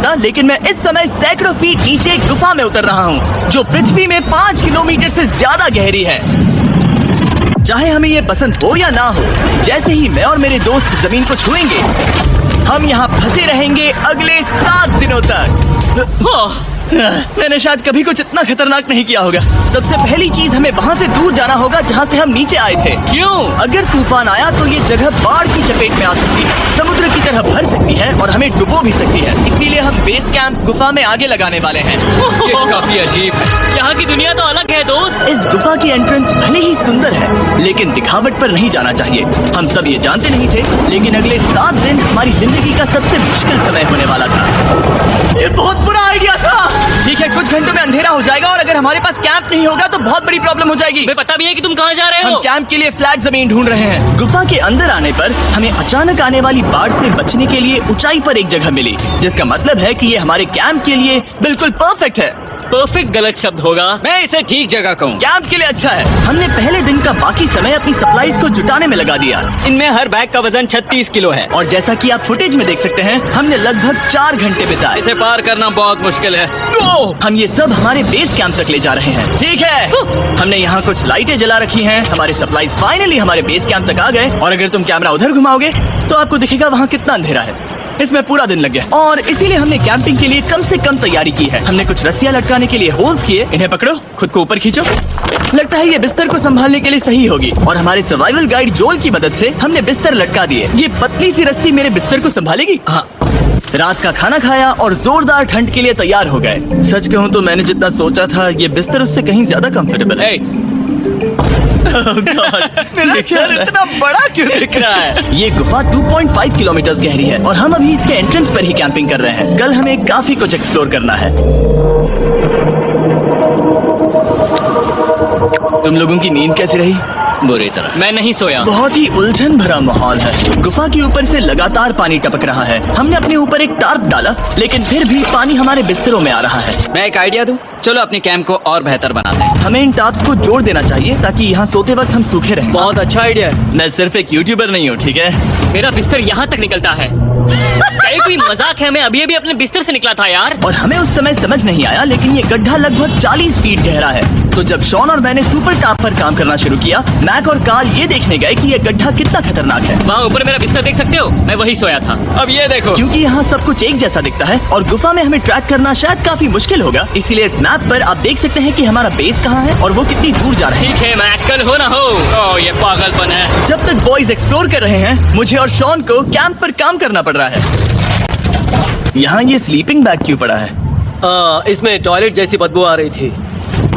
सकता, लेकिन मैं इस समय सैकड़ों फीट नीचे एक गुफा में उतर रहा हूँ जो पृथ्वी में 5 किलोमीटर से ज्यादा गहरी है। चाहे हमें ये पसंद हो या ना हो, जैसे ही मैं और मेरे दोस्त जमीन को छुएंगे, हम यहाँ फंसे रहेंगे अगले 7 दिनों तक। मैंने शायद कभी कुछ इतना खतरनाक नहीं किया होगा। सबसे पहली चीज, हमें वहाँ से दूर जाना होगा जहाँ से हम नीचे आए थे। क्यों? अगर तूफान आया तो ये जगह बाढ़ की चपेट में आ सकती है, समुद्र की तरह भर सकती है और हमें डुबो भी सकती है। इसीलिए हम बेस कैंप गुफा में आगे लगाने वाले हैं। ये काफी अजीब है। यहाँ की दुनिया तो अलग है दोस्त। इस गुफा की एंट्रेंस भले ही सुंदर है, लेकिन दिखावट पर नहीं जाना चाहिए। हम सब ये जानते नहीं थे, लेकिन अगले 7 दिन हमारी जिंदगी का सबसे मुश्किल समय होने वाला था। ये बहुत बुरा आइडिया था। ठीक है, कुछ घंटों में अंधेरा हो जाएगा और अगर हमारे पास कैंप नहीं होगा तो बहुत बड़ी प्रॉब्लम हो जाएगी। मुझे पता भी है कि तुम कहाँ जा रहे हम हो। कैंप के लिए फ्लैट जमीन ढूंढ रहे हैं। गुफा के अंदर आने पर हमें अचानक आने वाली बाढ़ से बचने के लिए ऊंचाई पर एक जगह मिली, जिसका मतलब है कि ये हमारे कैंप के लिए बिल्कुल परफेक्ट है। परफेक्ट गलत शब्द होगा। मैं इसे ठीक जगह कहूँ। कैंप के लिए अच्छा है। हमने पहले दिन का बाकी समय अपनी सप्लाईज को जुटाने में लगा दिया। इनमें हर बैग का वजन 36 किलो है और जैसा कि आप फुटेज में देख सकते हैं, हमने लगभग 4 घंटे बिताए। इसे पार करना बहुत मुश्किल है। हम ये सब हमारे बेस कैंप तक ले जा रहे हैं। ठीक है, हमने यहाँ कुछ लाइटें जला रखी हैं। हमारे सप्लाईज फाइनली हमारे बेस कैंप तक आ गए और अगर तुम कैमरा उधर घुमाओगे तो आपको दिखेगा वहाँ कितना अंधेरा है। इसमें पूरा दिन लग गया और इसीलिए हमने कैंपिंग के लिए कम से कम तैयारी की है। हमने कुछ रस्सियां लटकाने के लिए होल्स किए। इन्हें पकड़ो, खुद को ऊपर खींचो। लगता है ये बिस्तर को संभालने के लिए सही होगी और हमारे सर्वाइवल गाइड जोल की मदद से हमने बिस्तर लटका दिए। ये पतली सी रस्सी मेरे बिस्तर को संभालेगी। हाँ। रात का खाना खाया और जोरदार ठंड के लिए तैयार हो गए। सच कहूँ तो मैंने जितना सोचा था, ये बिस्तर उससे कहीं ज्यादा कंफर्टेबल है। मेरा सर इतना बड़ा क्यों दिख रहा है? ये गुफा 2.5 किलोमीटर गहरी है और हम अभी इसके एंट्रेंस पर ही कैंपिंग कर रहे हैं। कल हमें काफी कुछ एक्सप्लोर करना है। तुम लोगों की नींद कैसी रही? बुरी तरह। मैं नहीं सोया। बहुत ही उलझन भरा माहौल है। गुफा के ऊपर से लगातार पानी टपक रहा है। हमने अपने ऊपर एक टार्प डाला, लेकिन फिर भी पानी हमारे बिस्तरों में आ रहा है। मैं एक आइडिया दूं? चलो अपने कैंप को और बेहतर बनाते हैं। हमें इन टार्प्स को जोड़ देना चाहिए ताकि यहाँ सोते वक्त हम सूखे रहें। बहुत अच्छा आइडिया है। मैं सिर्फ एक यूट्यूबर नहीं हूँ, ठीक है? मेरा बिस्तर यहाँ तक निकलता है। क्या कोई मजाक है? मैं अभी अभी अपने बिस्तर से निकला था यार। और हमें उस समय समझ नहीं आया, लेकिन ये गड्ढा लगभग 40 फीट गहरा है। तो जब शॉन और मैंने सुपर टाप पर काम करना शुरू किया, मैक और कार्ल ये देखने गए कि ये गड्ढा कितना खतरनाक है। वहाँ ऊपर मेरा बिस्तर देख सकते हो? मैं वही सोया था। अब ये देखो। क्योंकि यहाँ सब कुछ एक जैसा दिखता है और गुफा में हमें ट्रैक करना शायद काफी मुश्किल होगा, इसीलिए इस मैप पर आप देख सकते हैं कि हमारा बेस कहाँ है और वो कितनी दूर जा रहा है। ठीक है, मैक कल हो ना हो। ओह, ये पागलपन है। जब तक बॉयज एक्सप्लोर कर रहे हैं, मुझे और शॉन को कैंप पर काम करना पड़ रहा है। यहाँ ये स्लीपिंग बैग क्यों पड़ा है? इसमें टॉयलेट जैसी बदबू आ रही थी।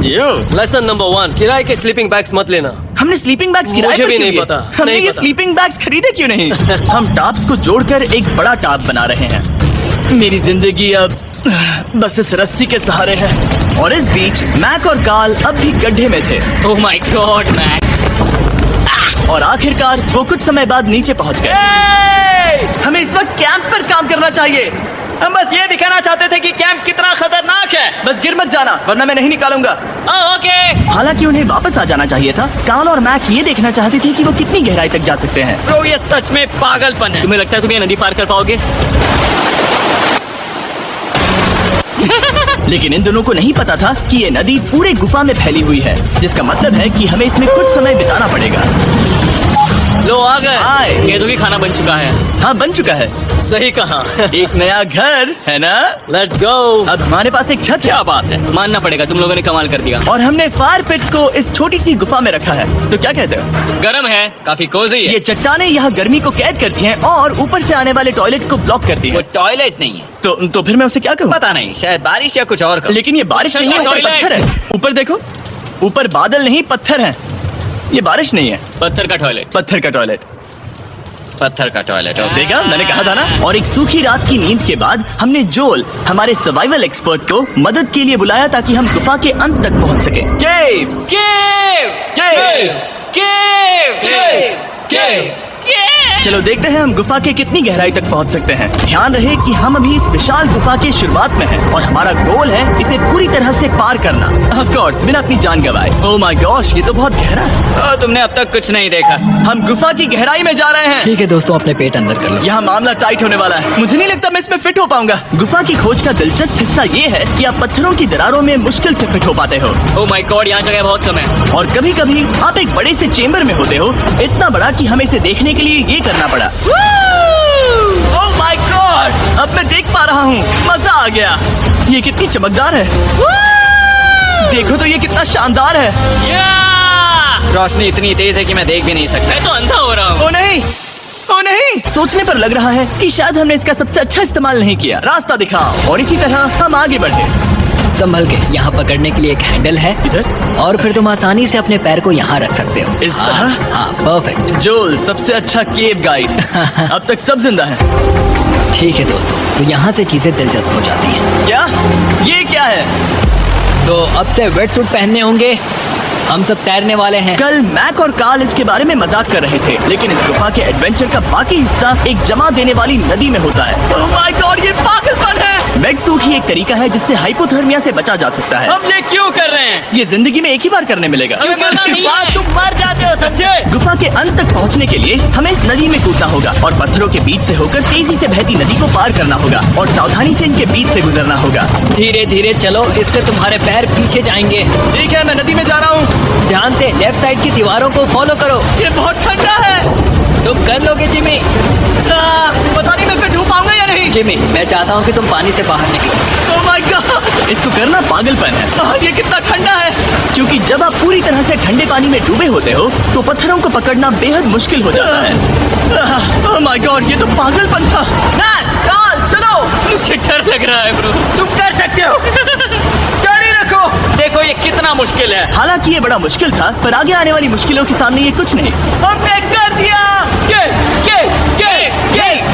लेसन नंबर 1, किराए के स्लीपिंग बैग्स मत लेना। हमने स्लीपिंग बैग्स किराए मुझे पर भी क्यों नहीं लिए? पता, हमने नहीं ये पता। स्लीपिंग बैग्स खरीदे क्यों नहीं? हम टाप्स को जोड़कर एक बड़ा टाप बना रहे हैं। मेरी जिंदगी अब बस इस रस्सी के सहारे है। और इस बीच मैक और कार्ल अब भी गड्ढे में थे। Oh my God Mac. और आखिरकार वो कुछ समय बाद नीचे पहुंच गए। हमें इस वक्त कैंप पर काम करना चाहिए। हम बस ये दिखाना चाहते थे कि कैंप कितना खतरनाक है। बस गिर मत जाना, वरना मैं नहीं निकालूंगा। ओके। हालांकि उन्हें वापस आ जाना चाहिए था। कार्ल और मैक ये देखना चाहते थे कि वो कितनी गहराई तक जा सकते हैं। ब्रो, ये सच में पागलपन है। तुम्हें लगता है तुम ये नदी पार कर पाओगे? लेकिन इन दोनों को नहीं पता था कि ये नदी पूरे गुफा में फैली हुई है, जिसका मतलब है कि हमें इसमें कुछ समय बिताना पड़ेगा। लो आ गए। आए। केदू की खाना बन चुका है। हाँ, बन चुका है। सही कहा। एक नया घर है ना? Let's go. अब हमारे पास एक छत है। क्या बात है, मानना पड़ेगा तुम लोगों ने कमाल कर दिया। और हमने फायर पिट को इस छोटी सी गुफा में रखा है। तो क्या कहते हो? गर्म है, काफी कोजी है। ये चट्टानें यहाँ गर्मी को कैद करती हैं और ऊपर से आने वाले टॉयलेट को ब्लॉक करती वो हैं। टॉयलेट नहीं है। तो फिर मैं उसे क्या कहूँ? पता नहीं, शायद बारिश या कुछ और कहो। लेकिन ये बारिश नहीं है, ऊपर टॉयलेट। पत्थर है। ऊपर देखो, ऊपर बादल नहीं पत्थर है। ये बारिश नहीं है, पत्थर का टॉयलेट। पत्थर का टॉयलेट। पत्थर का टॉयलेट। देखा, मैंने कहा था ना। और एक सूखी रात की नींद के बाद हमने जोल, हमारे सर्वाइवल एक्सपर्ट को मदद के लिए बुलाया ताकि हम गुफा के अंत तक पहुंच सके। केव! केव! केव! केव! केव! केव! चलो देखते हैं हम गुफा के कितनी गहराई तक पहुंच सकते हैं। ध्यान रहे कि हम अभी इस विशाल गुफा के शुरुआत में हैं और हमारा गोल है इसे पूरी तरह से पार करना। ऑफ कोर्स बिना अपनी जान गंवाए। ओह माय गॉश, ये तो बहुत गहरा है। तुमने अब तक कुछ नहीं देखा। हम गुफा की गहराई में जा रहे हैं। ठीक है दोस्तों, अपने पेट अंदर कर लो। यहाँ मामला टाइट होने वाला है। मुझे नहीं लगता मैं इसमें फिट हो पाऊंगा। गुफा की खोज का दिलचस्प हिस्सा ये है कि आप पत्थरों की दरारों में मुश्किल से फिट हो पाते हो ओह माय गॉड, यहाँ जगह बहुत कम है। और कभी कभी आप एक बड़े से चेम्बर में होते हो, इतना बड़ा कि हमें इसे देखने के लिए ये करना पड़ा। ओह माय गॉड, अब मैं देख पा रहा हूँ। मजा आ गया। ये कितनी चमकदार है। देखो तो ये कितना शानदार है। या! रोशनी इतनी तेज है कि मैं देख भी नहीं सकता। मैं तो अंधा हो रहा हूँ। ओ नहीं, ओ नहीं। सोचने पर लग रहा है कि शायद हमने इसका सबसे अच्छा इस्तेमाल नहीं किया। रास्ता दिखाओ। और इसी तरह हम आगे बढ़े। संभल के, यहाँ पकड़ने के लिए एक हैंडल है इधर? और फिर तुम आसानी से अपने पैर को यहाँ रख सकते हो। इस तरह? हाँ, परफेक्ट। जोल सबसे अच्छा केव गाइड। अब तक सब जिंदा है। ठीक है दोस्तों, तो यहाँ से चीजें दिलचस्प हो जाती हैं। क्या? ये क्या है? तो अब से वेट सूट पहनने होंगे। हम सब तैरने वाले हैं। कल मैक और कार्ल इसके बारे में मजाक कर रहे थे, लेकिन इस गुफा के एडवेंचर का बाकी हिस्सा एक जमा देने वाली नदी में होता है। ओह माय गॉड, ये पागलपन है। वेट सूट ही एक तरीका है जिससे हाइपोथर्मिया से बचा जा सकता है। हम ये क्यों कर रहे हैं? ये जिंदगी में एक ही बार करने मिलेगा। हमें मरना इसके नहीं बाद है। तुम मर जाते हो, समझे? गुफा के अंत तक पहुंचने के लिए हमें इस नदी में कूदना होगा और पत्थरों के बीच से होकर तेजी से बहती नदी को पार करना होगा और सावधानी से इनके बीच से गुजरना होगा। धीरे धीरे चलो, इससे तुम्हारे पैर पीछे जाएंगे। ठीक है, मैं नदी में जा रहा हूँ। ध्यान से लेफ्ट साइड की दीवारों को फॉलो करो। ये बहुत ठंडा है। तुम कर लोगे जिमी। पता नहीं मैं फिट हो पाऊंगा या नहीं। जिमी, मैं चाहता हूँ कि तुम पानी से बाहर निकलो। ओह माय गॉड, इसको करना पागलपन है। ये कितना ठंडा है। क्योंकि जब आप पूरी तरह से ठंडे पानी में डूबे होते हो तो पत्थरों को पकड़ना बेहद मुश्किल हो जाता है। ओह माय गॉड, ये तो पागलपन था। कार्ल, चलो। मुझे डर लग रहा है ब्रो। तुम कर सकते हो। जारी रखो। देखो ये कितना मुश्किल है। हालांकि ये बड़ा मुश्किल था, पर आगे आने वाली मुश्किलों के सामने ये कुछ नहीं। हमने कर दिया।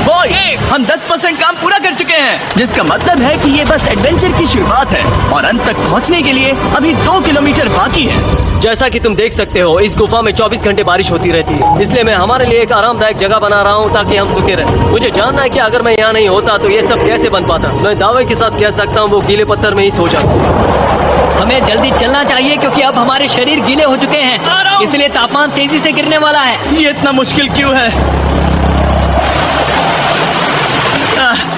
बॉय, हम 10% काम पूरा कर चुके हैं, जिसका मतलब है कि ये बस एडवेंचर की शुरुआत है और अंत तक पहुंचने के लिए अभी 2 किलोमीटर बाकी है। जैसा कि तुम देख सकते हो, इस गुफा में 24 घंटे बारिश होती रहती है। इसलिए मैं हमारे लिए एक आरामदायक जगह बना रहा हूँ ताकि हम सूखे रहें। मुझे जानना है कि अगर मैं यहाँ नहीं होता तो ये सब कैसे बन पाता। मैं दावे के साथ कह सकता हूँ वो गीले पत्थर में ही सो जाता। हमें जल्दी चलना चाहिए क्योंकि अब हमारे शरीर गीले हो चुके हैं, इसलिए तापमान तेजी से गिरने वाला है। ये इतना मुश्किल क्यों है?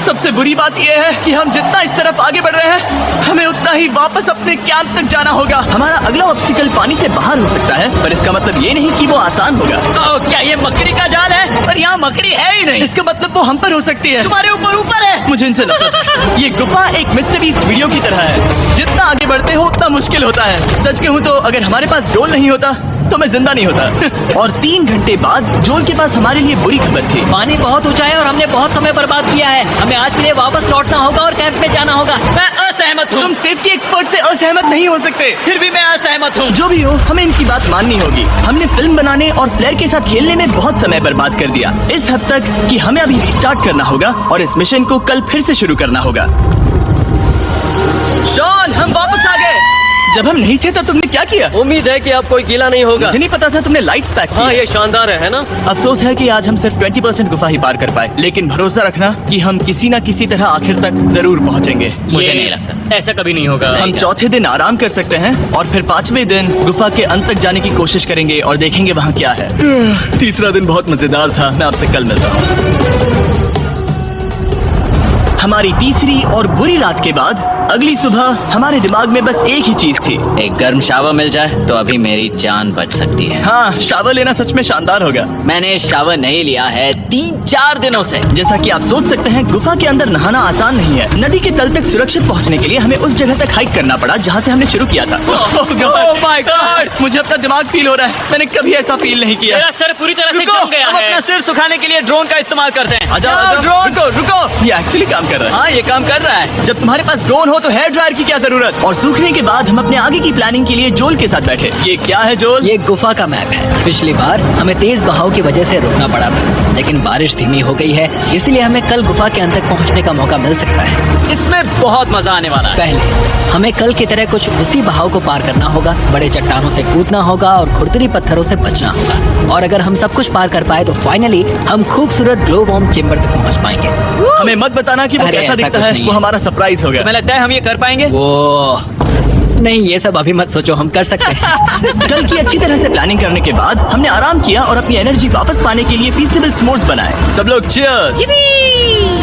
सबसे बुरी बात यह है कि हम जितना इस तरफ आगे बढ़ रहे हैं, हमें उतना ही वापस अपने कैंप तक जाना होगा। हमारा अगला ऑब्स्टिकल पानी से बाहर हो सकता है, पर इसका मतलब ये नहीं कि वो आसान होगा। क्या ये मकड़ी का जाल है? पर यहाँ मकड़ी है ही नहीं। इसका मतलब वो हम पर हो सकती है। तुम्हारे ऊपर है। मुझे इनसे नफरत है। ये गुफा एक मिस्टर बीस्ट वीडियो की तरह है। जितना आगे बढ़ते हो उतना मुश्किल होता है। सच कहूँ तो अगर हमारे पास डोल नहीं होता तो मैं जिंदा नहीं होता। और 3 घंटे बाद जोल के पास हमारे लिए बुरी खबर थी। पानी बहुत ऊंचा है और हमने बहुत समय बर्बाद किया है। हमें आज के लिए वापस लौटना होगा और कैंप में जाना होगा। मैं असहमत हूँ। तुम सेफ्टी एक्सपर्ट से असहमत नहीं हो सकते। फिर भी मैं असहमत हूँ। जो भी हो, हमें इनकी बात माननी होगी। हमने फिल्म बनाने और फ्लेयर के साथ खेलने में बहुत समय बर्बाद कर दिया, इस हद तक कि हमें अभी रिस्टार्ट करना होगा और इस मिशन को कल फिर से शुरू करना होगा। शॉन, हम वापस आ गए। जब हम नहीं थे तब तुमने क्या किया? उम्मीद है कि अब कोई गीला नहीं होगा। मुझे नहीं पता था तुमने लाइट्स पैक की। हाँ, ये शानदार है ना? अफसोस है कि आज हम सिर्फ 20% गुफा ही पार कर पाए, लेकिन भरोसा रखना कि हम किसी न किसी तरह आखिर तक जरूर पहुंचेंगे। मुझे नहीं लगता ऐसा कभी नहीं होगा। हम चौथे दिन आराम कर सकते हैं और फिर 5वें दिन गुफा के अंत तक जाने की कोशिश करेंगे और देखेंगे वहाँ क्या है। तीसरा दिन बहुत मजेदार था। मैं आपसे कल मिलता हूँ। हमारी तीसरी और बुरी रात के बाद अगली सुबह हमारे दिमाग में बस एक ही चीज थी। एक गर्म शावर मिल जाए तो अभी मेरी जान बच सकती है। हाँ, शावर लेना सच में शानदार होगा। मैंने शावर नहीं लिया है 3-4 दिनों से। जैसा कि आप सोच सकते हैं, गुफा के अंदर नहाना आसान नहीं है। नदी के तल तक सुरक्षित पहुंचने के लिए हमें उस जगह तक हाइक करना पड़ा जहां से हमने शुरू किया था। Oh my God! मुझे अपना दिमाग फील हो रहा है। मैंने कभी ऐसा फील नहीं किया। मेरा सर पूरी तरह से रुको, जम गया हम है। अपना सिर सुखाने के लिए ड्रोन का इस्तेमाल करते हैं। आजाओ, रुको। ये एक्चुअली काम कर रहा है। हाँ, ये काम कर रहा है। जब तुम्हारे पास ड्रोन हो तो हेयर ड्रायर की क्या जरूरत। और सूखने के बाद हम अपने आगे की प्लानिंग के लिए जोल के साथ बैठे। ये क्या है जोल? ये गुफा का मैप है। पिछली बार हमें तेज बहाव की वजह से रुकना पड़ा था, लेकिन बारिश धीमी हो गई है, इसलिए हमें कल गुफा के अंत तक पहुंचने का मौका मिल सकता है। इसमें बहुत मजा आने वाला है। पहले हमें कल की तरह कुछ उसी बहाव को पार करना होगा, बड़े चट्टानों से कूदना होगा और खुरदरी पत्थरों से बचना होगा। और अगर हम सब कुछ पार कर पाए तो फाइनली हम खूबसूरत ग्लो वॉर्म चेम्बर तक पहुंच पाएंगे। हमें मत बताना कि वो अरे, कैसा ऐसा दिखता कुछ है। नहीं वो है। हमारा सरप्राइज हो गया। तुम्हें लगता है हम ये कर पाएंगे? वो नहीं, ये सब अभी मत सोचो, हम कर सकते हैं। कल की अच्छी तरह से प्लानिंग करने के बाद हमने आराम किया और अपनी एनर्जी वापस पाने के लिए फीस्टेबल स्मोर्स बनाए। सब लोग चीयर्स।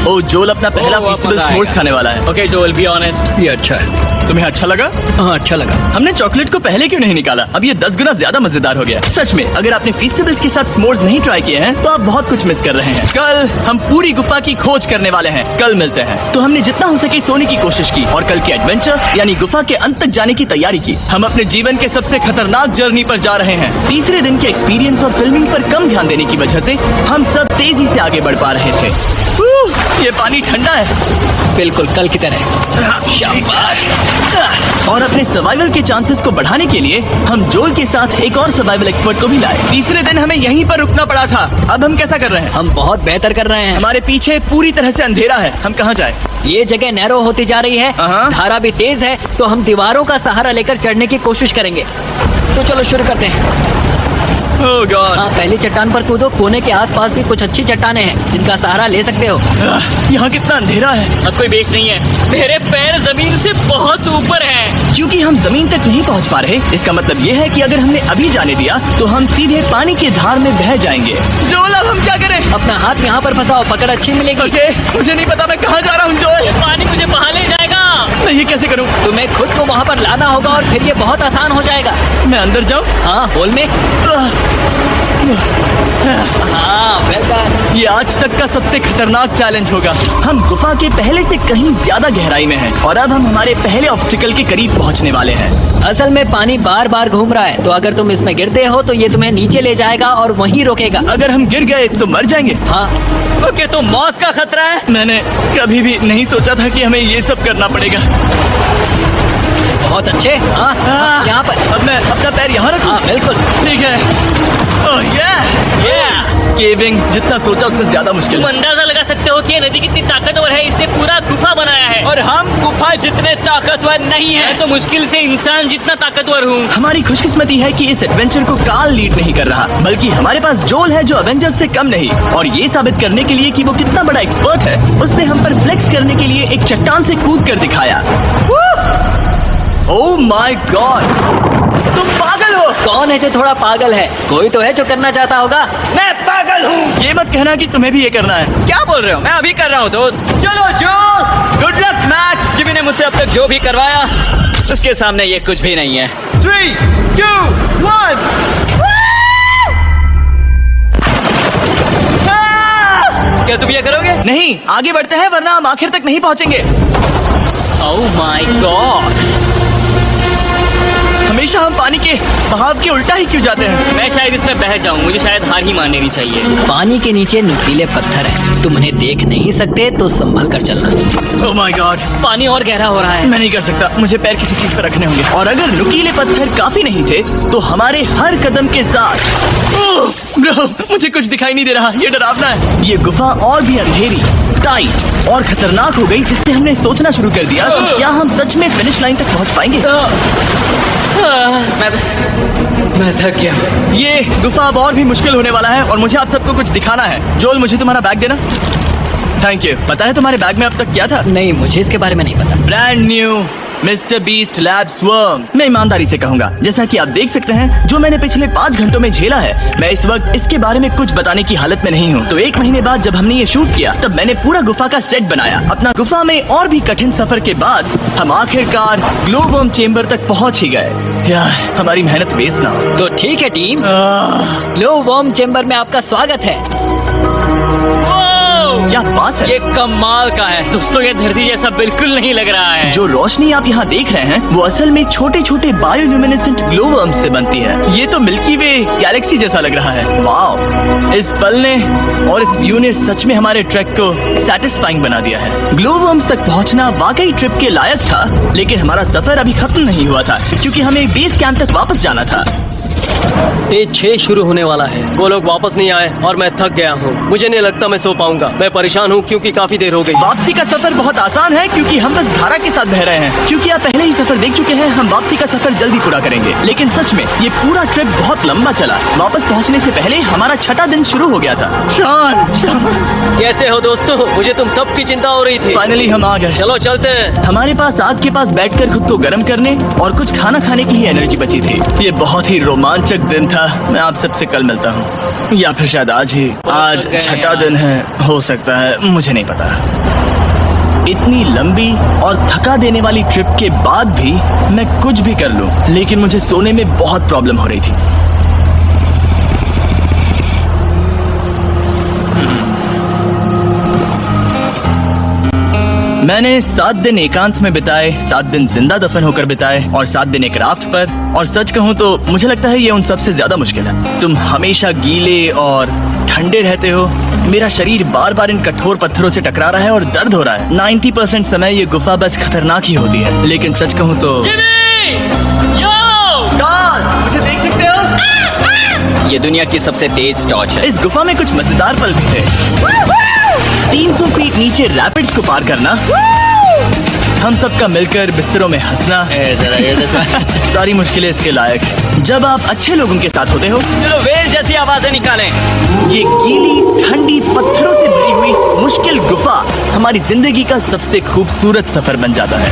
ओ, जोल अपना पहला बहुत फीस्टेबल मजा स्मोर्स आएगा। खाने वाला है। ओके जोल, बी ऑनेस्ट। ये अच्छा है। तुम्हें अच्छा लगा? हाँ, अच्छा लगा। हमने चॉकलेट को पहले क्यों नहीं निकाला? अब ये 10 गुना ज्यादा मजेदार हो गया। सच में, अगर आपने फीस्टेबल्स के साथ स्मोर्स नहीं ट्राई किए हैं तो आप बहुत कुछ मिस कर रहे हैं। कल हम पूरी गुफा की खोज करने वाले हैं। कल मिलते हैं। तो हमने जितना हो सके सोने की कोशिश की और कल के एडवेंचर यानी गुफा के अंत तक जाने की तैयारी की। हम अपने जीवन के सबसे खतरनाक जर्नी पर जा रहे हैं। तीसरे दिन के एक्सपीरियंस और फिल्मिंग पर कम ध्यान देने की वजह से हम सब तेजी से आगे बढ़ पा रहे थे। ये पानी ठंडा है, बिल्कुल कल की तरह। शाबाश। और अपने सर्वाइवल के चांसेस को बढ़ाने के लिए हम जोल के साथ एक और सर्वाइवल एक्सपर्ट को भी लाए। तीसरे दिन हमें यहीं पर रुकना पड़ा था। अब हम कैसा कर रहे हैं? हम बहुत बेहतर कर रहे हैं। हमारे पीछे पूरी तरह से अंधेरा है। हम कहाँ जाए? ये जगह नैरो होती जा रही है, हाँ। धारा भी तेज है, तो हम दीवारों का सहारा लेकर चढ़ने की कोशिश करेंगे। तो चलो शुरू करते हैं। ओह गॉड। हाँ, पहली चट्टान पर कूदो। कोने के आसपास भी कुछ अच्छी चट्टानें हैं जिनका सहारा ले सकते हो। यहाँ कितना अंधेरा है। अब कोई बेच नहीं है। मेरे पैर जमीन से बहुत ऊपर हैं। क्योंकि हम जमीन तक नहीं पहुँच पा रहे, इसका मतलब ये है कि अगर हमने अभी जाने दिया तो हम सीधे पानी की धार में बह जाएंगे। जोल, अब हम क्या करें? अपना हाथ यहाँ पर फंसाओ, पकड़ अच्छी मिलेगी। ओके, मुझे नहीं पता मैं कहाँ जा रहा हूँ जोल। पानी मुझे बहा ले जाएगा। मैं ये कैसे करूँ? तुम्हें खुद को वहाँ पर लाना होगा और फिर ये बहुत आसान हो जाएगा। मैं अंदर जाऊँ? हाँ, होल में। हाँ, वेलकम। ये आज तक का सबसे खतरनाक चैलेंज होगा। हम गुफा के पहले से कहीं ज्यादा गहराई में हैं और अब हम हमारे पहले ऑब्स्टिकल के करीब पहुंचने वाले हैं। असल में पानी बार बार घूम रहा है, तो अगर तुम इसमें गिरते हो तो ये तुम्हें नीचे ले जाएगा और वहीं रोकेगा। अगर हम गिर गए तो मर जाएंगे। हाँ, ओके, तो मौत का खतरा है। मैंने कभी भी नहीं सोचा था कि हमें ये सब करना पड़ेगा। बहुत अच्छे। हाँ, हाँ, यहाँ पर। अब मैं अपना पैर यहाँ रखूं? हाँ, बिल्कुल। ठीक है। ओह केविंग जितना सोचा उससे ज्यादा मुश्किल तुम है। अंदाजा लगा सकते हो कि ये नदी कितनी ताकतवर है। इसने पूरा गुफा बनाया है। और हम गुफा जितने ताकतवर नहीं है। मैं तो मुश्किल से इंसान जितना ताकतवर हूँ। हमारी खुशकिस्मती है कि इस एडवेंचर को काल लीड नहीं कर रहा, बल्कि हमारे पास जोल है जो अवेंजर्स से कम नहीं। और ये साबित करने के लिए कि वो कितना बड़ा एक्सपर्ट है, उसने हम पर फ्लेक्स करने के लिए एक चट्टान से कूद कर दिखाया। ओह माय गॉड, तुम पागल हो। कौन है जो थोड़ा पागल है? कोई तो है जो करना चाहता होगा। मैं पागल हूँ। ये मत कहना कि तुम्हें भी ये करना है। क्या बोल रहे हो? मैं अभी कर रहा हूँ दोस्त। चलो जो, गुड लक मैक। जिमी ने मुझसे अब तक जो भी करवाया उसके सामने ये कुछ भी नहीं है। 3, 2, 1। क्या तुम ये करोगे? नहीं, आगे बढ़ते हैं वरना हम आखिर तक नहीं पहुंचेंगे। ओह माय गॉड। हमेशा हम पानी के बहाव के उल्टा ही क्यों जाते हैं? मैं शायद इसमें बह जाऊँ। मुझे शायद हार ही मान लेनी चाहिए। पानी के नीचे नुकीले पत्थर हैं। तुम उन्हें देख नहीं सकते तो संभल कर चलना। ओह माय गॉड, पानी और गहरा हो रहा है। मैं नहीं कर सकता। मुझे पैर किसी चीज पर रखने होंगे। और अगर नुकीले पत्थर काफी नहीं थे तो हमारे हर कदम के साथ ब्रो, मुझे कुछ दिखाई नहीं दे रहा। ये डरावना है। ये गुफा और भी अंधेरी, टाइट और खतरनाक हो गई, जिससे हमने सोचना शुरू कर दिया कि क्या हम सच में फिनिश लाइन तक पहुंच पाएंगे। मैं थक गया। ये गुफा अब और भी मुश्किल होने वाला है और मुझे आप सबको कुछ दिखाना है। जोल, मुझे तुम्हारा बैग देना। Thank you. पता है तुम्हारे बैग में अब तक क्या था? नहीं, मुझे इसके बारे में नहीं पता। Brand new mister beast lab swarm. मैं ईमानदारी से कहूंगा, जैसा कि आप देख सकते हैं, जो मैंने पिछले 5 घंटों में झेला है, मैं इस वक्त इसके बारे में कुछ बताने की हालत में नहीं हूँ। तो 1 महीने बाद जब हमने ये शूट किया, तब मैंने पूरा गुफा का सेट बनाया। अपना गुफा में और भी कठिन सफर के बाद हम आखिरकार ग्लो वर्म चेम्बर तक पहुँच ही गए। यार, हमारी मेहनत वेस्ट ना हो। तो ठीक है टीम, ग्लो वर्म चेम्बर में आपका स्वागत है। क्या बात है? ये कमाल का है। दोस्तों ये धरती जैसा बिल्कुल नहीं लग रहा है। जो रोशनी आप यहाँ देख रहे हैं वो असल में छोटे छोटे बायोल्यूमिनेसेंट ग्लो वर्म्स से बनती है। ये तो मिल्की वे गैलेक्सी जैसा लग रहा है। वाओ, इस पल ने और इस व्यू ने सच में हमारे ट्रैक को सेटिस्फाइंग बना दिया है। ग्लो वर्म्स तक पहुँचना वाकई ट्रिप के लायक था, लेकिन हमारा सफर अभी खत्म नहीं हुआ था क्योंकि हमें बेस कैंप तक वापस जाना था। डे 6 शुरू होने वाला है। वो लोग वापस नहीं आए और मैं थक गया हूँ। मुझे नहीं लगता मैं सो पाऊंगा। मैं परेशान हूँ क्योंकि काफी देर हो गई। वापसी का सफर बहुत आसान है क्योंकि हम बस धारा के साथ बह रहे हैं। क्योंकि आप पहले ही सफर देख चुके हैं, हम वापसी का सफर जल्दी पूरा करेंगे। लेकिन सच में ये पूरा ट्रिप बहुत लंबा चला। वापस पहुंचने से पहले हमारा 6वां दिन शुरू हो गया था। शान, कैसे हो दोस्तों? मुझे तुम सबकी चिंता हो रही थी। फाइनली हम आ गए। चलो चलते हैं। हमारे पास आग के पास बैठकर खुद को गर्म करने और कुछ खाना खाने की ही एनर्जी बची थी। ये बहुत ही रोमांचक दिन था। मैं आप सबसे कल मिलता हूँ, या फिर शायद आज ही। आज 6वां दिन है, हो सकता है, मुझे नहीं पता। इतनी लंबी और थका देने वाली ट्रिप के बाद भी मैं कुछ भी कर लूं, लेकिन मुझे सोने में बहुत प्रॉब्लम हो रही थी। मैंने 7 दिन एकांत में बिताए, 7 दिन जिंदा दफन होकर बिताए और 7 दिन एक राफ्ट पर। और सच कहूँ तो मुझे लगता है ये उन सबसे ज्यादा मुश्किल है। तुम हमेशा गीले और ठंडे रहते हो। मेरा शरीर बार बार इन कठोर पत्थरों से टकरा रहा है और दर्द हो रहा है। 90% समय ये गुफा बस खतरनाक ही होती है। लेकिन सच कहूँ तो मुझे देख सकते हो? ये दुनिया की सबसे तेज टॉर्च है। इस गुफा में कुछ मजेदार पल भी थे। 300 फीट नीचे रैपिड्स को पार करना, हम सबका मिलकर बिस्तरों में हंसना, सारी मुश्किलें इसके लायक है। जब आप अच्छे लोगों के साथ होते हो। चलो वेल जैसी आवाजें निकालें। ये गीली ठंडी पत्थरों से भरी हुई मुश्किल गुफा हमारी जिंदगी का सबसे खूबसूरत सफर बन जाता है।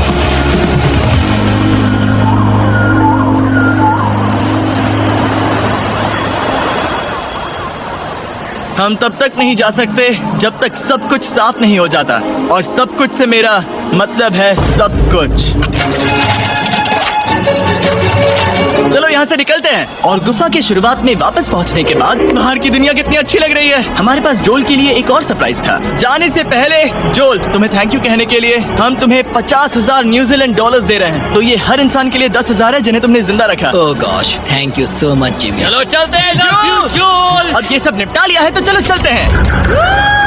हम तब तक नहीं जा सकते जब तक सब कुछ साफ नहीं हो जाता, और सब कुछ से मेरा मतलब है सब कुछ। चलो यहाँ से निकलते हैं। और गुफा के शुरुआत में वापस पहुँचने के बाद बाहर की दुनिया कितनी अच्छी लग रही है। हमारे पास जोल के लिए एक और सरप्राइज था। जाने से पहले जोल, तुम्हें थैंक यू कहने के लिए हम तुम्हें 50,000 न्यूजीलैंड डॉलर्स दे रहे हैं। तो ये हर इंसान के लिए 10,000 है जिन्हें तुमने जिंदा रखा। Oh gosh, thank you so much Jimmy. चलो चलते हैं Love you, Joel! अब ये सब निपटा लिया है तो चलो चलते हैं।